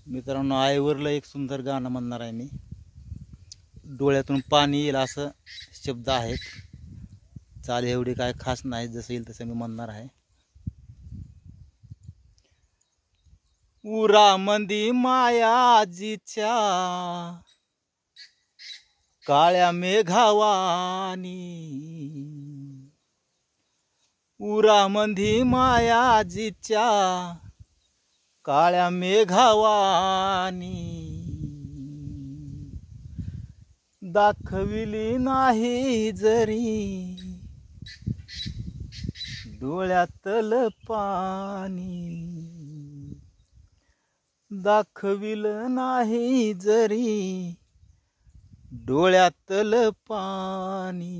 मित्रांनो, आईवरलं एक सुंदर गाणं म्हणणार आहे मी. डोळ्यातून पाणी येईल असं शब्द आहेत. चाल एवढी काय खास नाही, जसं येईल तसं मी म्हणणार आहे. उरामंदी मायाजीच्या काळ्या मेघावानी, उरामंदी मायाजीच्या काळ्या मेघावानी, दाखविली नाही जरी डोळ्यातल पाणी, दाखविलं नाही जरी डोळ्यातल पाणी.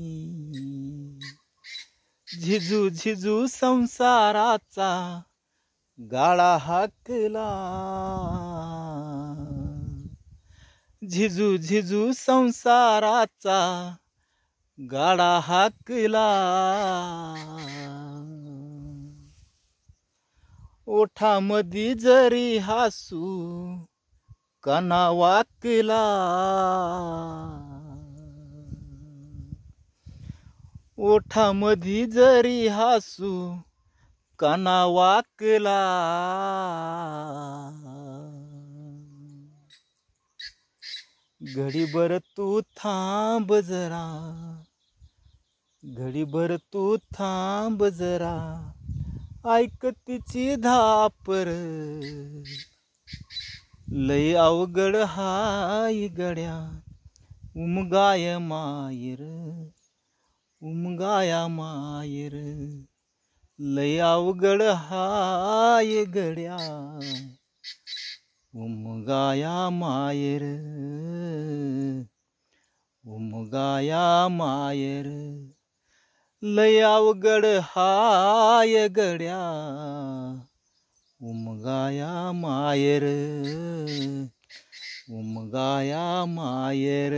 झिजू झिजू संसाराचा गाळा हाकला, झिजू झिजू संसाराचा गाडा हाकला. ओठामधी जरी हसू काना वाकला, ओठामधी जरी हसू काना वाकला. घडीभर तू थांब जरा, घडीभर तू थांब जरा, ऐक तिची धापर, लय अवघड हाय गड्या उमगाय मायर, उमगाया मायर, लय अवघड हाय गड्या उमगाया मायर, उमगाया मायर, लय अवघड हाय गड्या उमगाया मायर, उमगाया मायर.